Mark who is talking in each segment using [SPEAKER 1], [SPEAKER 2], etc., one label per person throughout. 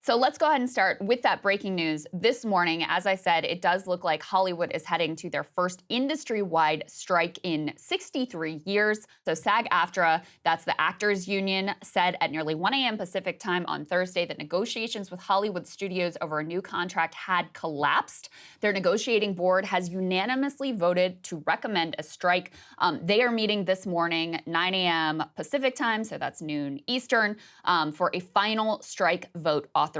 [SPEAKER 1] So let's go ahead and start with that breaking news this morning. As I said, it does look like Hollywood is heading to their first industry-wide strike in 63 years. So SAG-AFTRA, that's the actors union, said at nearly 1 a.m. Pacific time on Thursday that negotiations with Hollywood studios over a new contract had collapsed. Their negotiating board has unanimously voted to recommend a strike. They are meeting this morning, 9 a.m. Pacific time, so that's noon Eastern, for a final strike vote authorization.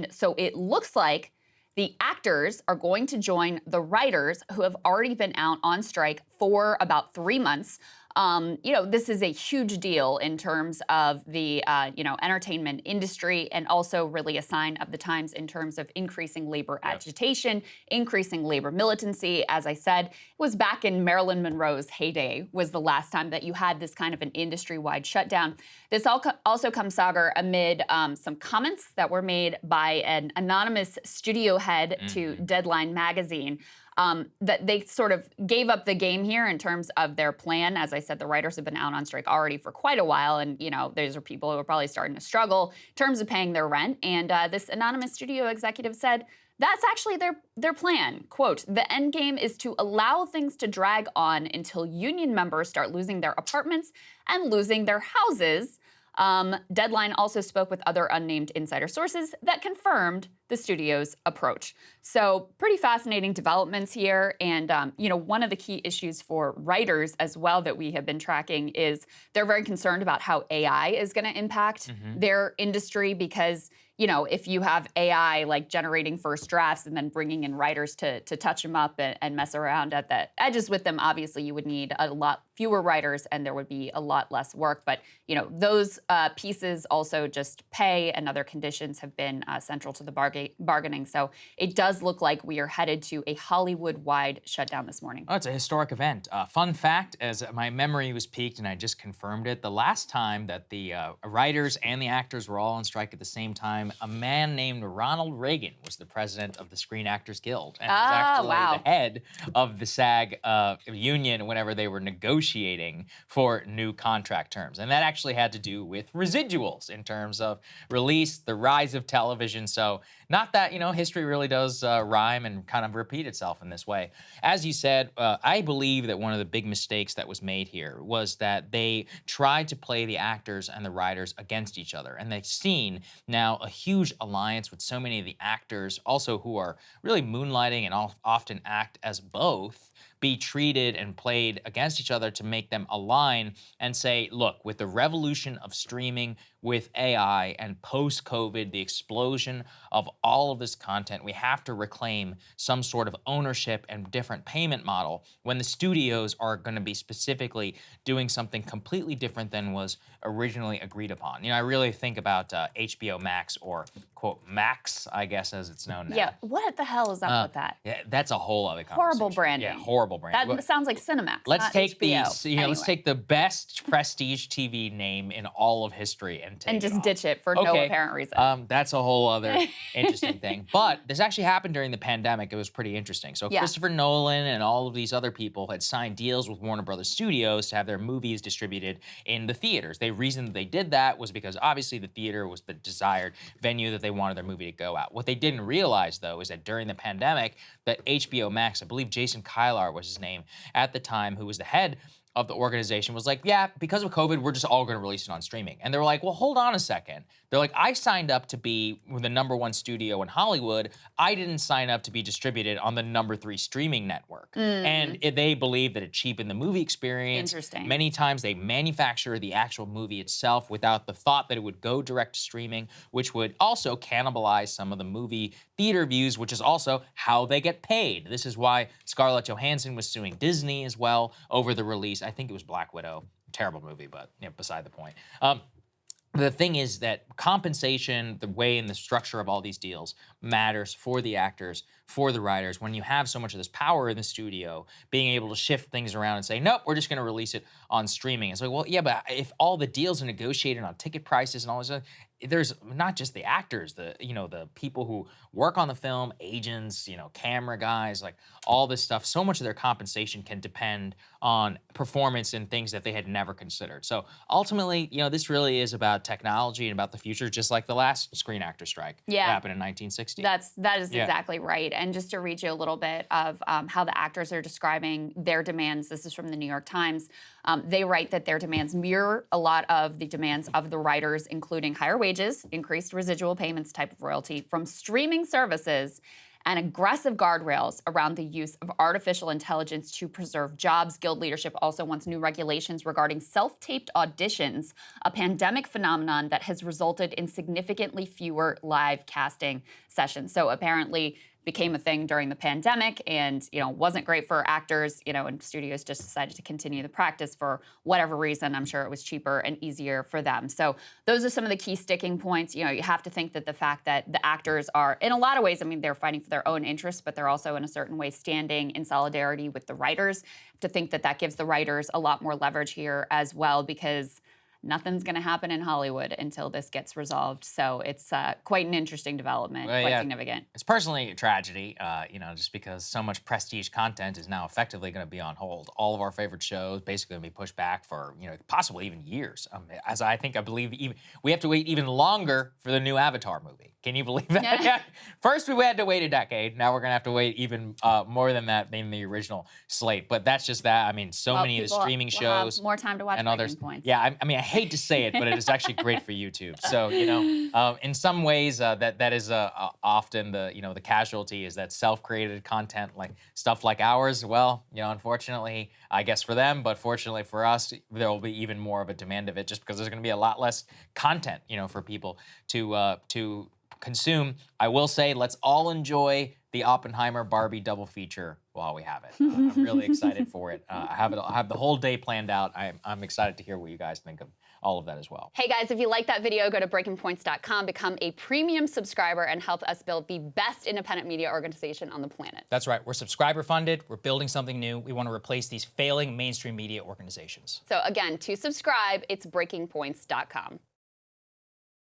[SPEAKER 1] So it looks like the actors are going to join the writers who have already been out on strike for about 3 months. This is a huge deal in terms of the, entertainment industry, and also really a sign of the times in terms of increasing labor agitation, increasing labor militancy. As I said, it was back in Marilyn Monroe's heyday was the last time that you had this kind of an industry-wide shutdown. This also comes, Saagar, amid some comments that were made by an anonymous studio head to Deadline magazine. That they sort of gave up the game here in terms of their plan. As I said, the writers have been out on strike already for quite a while, and those are people who are probably starting to struggle in terms of paying their rent. And this anonymous studio executive said that's actually their plan. Quote, "The end game is to allow things to drag on until union members start losing their apartments and losing their houses." Deadline also spoke with other unnamed insider sources that confirmed the studio's approach. So pretty fascinating developments here. And, one of the key issues for writers as well that we have been tracking is they're very concerned about how AI is going to impact their industry because, if you have AI like generating first drafts and then bringing in writers to touch them up and mess around at the edges with them, obviously you would need a lot fewer writers and there would be a lot less work. But, those pieces also just pay and other conditions have been central to the bargaining. So it does look like we are headed to a Hollywood-wide shutdown this morning.
[SPEAKER 2] Oh, it's a historic event. Fun fact, as my memory was piqued and I just confirmed it, the last time that the writers and the actors were all on strike at the same time, a man named Ronald Reagan was the president of the Screen Actors Guild and was actually the head of the SAG union whenever they were negotiating for new contract terms. And that actually had to do with residuals in terms of release, the rise of television. So not that, history really does rhyme and kind of repeat itself in this way. As you said, I believe that one of the big mistakes that was made here was that they tried to play the actors and the writers against each other. And they've seen now a huge alliance with so many of the actors also who are really moonlighting and often act as both, be treated and played against each other to make them align and say, look, with the revolution of streaming, with AI and post-COVID, the explosion of all of this content, we have to reclaim some sort of ownership and different payment model when the studios are going to be specifically doing something completely different than was originally agreed upon. I really think about HBO Max, or quote Max, I guess as it's known now.
[SPEAKER 1] Yeah, what the hell is up with that?
[SPEAKER 2] Yeah, that's a whole other conversation.
[SPEAKER 1] Horrible branding.
[SPEAKER 2] Yeah, horrible branding.
[SPEAKER 1] That sounds like Cinemax.
[SPEAKER 2] Let's
[SPEAKER 1] not
[SPEAKER 2] take
[SPEAKER 1] HBO.
[SPEAKER 2] Anyway. Let's take the best prestige TV name in all of history and
[SPEAKER 1] just ditch it for no apparent reason.
[SPEAKER 2] That's a whole other interesting thing. But this actually happened during the pandemic. It was pretty interesting. So Christopher Nolan and all of these other people had signed deals with Warner Brothers Studios to have their movies distributed in the theaters. The reason that they did that was because obviously the theater was the desired venue that they wanted their movie to go out. What they didn't realize, though, is that during the pandemic, that HBO Max, I believe Jason Kilar was his name at the time, who was the head of the organization, was like, yeah, because of COVID, we're just all going to release it on streaming. And they were like, well, hold on a second. They're like, I signed up to be the #1 studio in Hollywood. I didn't sign up to be distributed on the #3 streaming network. And they believe that it cheapened the movie experience.
[SPEAKER 1] Interesting.
[SPEAKER 2] Many times they manufacture the actual movie itself without the thought that it would go direct to streaming, which would also cannibalize some of the movie theater views, which is also how they get paid. This is why Scarlett Johansson was suing Disney as well over the release. I think it was Black Widow. Terrible movie, but beside the point. The thing is that compensation, the way and the structure of all these deals matters for the actors, for the writers. When you have so much of this power in the studio, being able to shift things around and say, nope, we're just going to release it on streaming. It's like, well, yeah, but if all the deals are negotiated on ticket prices and all this stuff, there's not just the actors, the people who work on the film, agents, camera guys, like all this stuff. So much of their compensation can depend on performance and things that they had never considered. So ultimately, this really is about technology and about the future, just like the last Screen Actor strike that happened in 1960.
[SPEAKER 1] That is exactly right. And just to read you a little bit of how the actors are describing their demands, this is from the New York Times. They write that their demands mirror a lot of the demands of the writers, including higher wages, increased residual payments type of royalty from streaming services, and aggressive guardrails around the use of artificial intelligence to preserve jobs. Guild leadership also wants new regulations regarding self-taped auditions, a pandemic phenomenon that has resulted in significantly fewer live casting sessions. So apparently became a thing during the pandemic and, wasn't great for actors, and studios just decided to continue the practice for whatever reason. I'm sure it was cheaper and easier for them. So those are some of the key sticking points. You have to think that the fact that the actors are, in a lot of ways, they're fighting for their own interests, but they're also in a certain way standing in solidarity with the writers. To think that that gives the writers a lot more leverage here as well, because nothing's going to happen in Hollywood until this gets resolved. So it's quite an interesting development, quite significant.
[SPEAKER 2] It's personally a tragedy, just because so much prestige content is now effectively going to be on hold. All of our favorite shows basically going to be pushed back for, possibly even years. I believe even we have to wait even longer for the new Avatar movie. Can you believe that? Yeah. First we had to wait a decade. Now we're going to have to wait even more than that in the original slate. But that's just that. So many of the streaming shows
[SPEAKER 1] have more time to watch
[SPEAKER 2] and others.
[SPEAKER 1] Points.
[SPEAKER 2] Yeah, I hate to say it, but it is actually great for YouTube. So in some ways, that is often the casualty is that self-created content, like stuff like ours. Well, unfortunately, I guess for them, but fortunately for us, there will be even more of a demand of it, just because there's going to be a lot less content, for people to consume. I will say, let's all enjoy the Oppenheimer Barbie double feature while we have it. I'm really excited for it. I have the whole day planned out. I'm excited to hear what you guys think of all of that as well.
[SPEAKER 1] Hey guys, if you like that video, go to breakingpoints.com, become a premium subscriber, and help us build the best independent media organization on the planet.
[SPEAKER 3] That's right. We're subscriber funded. We're building something new. We want to replace these failing mainstream media organizations.
[SPEAKER 1] So again, to subscribe, it's breakingpoints.com.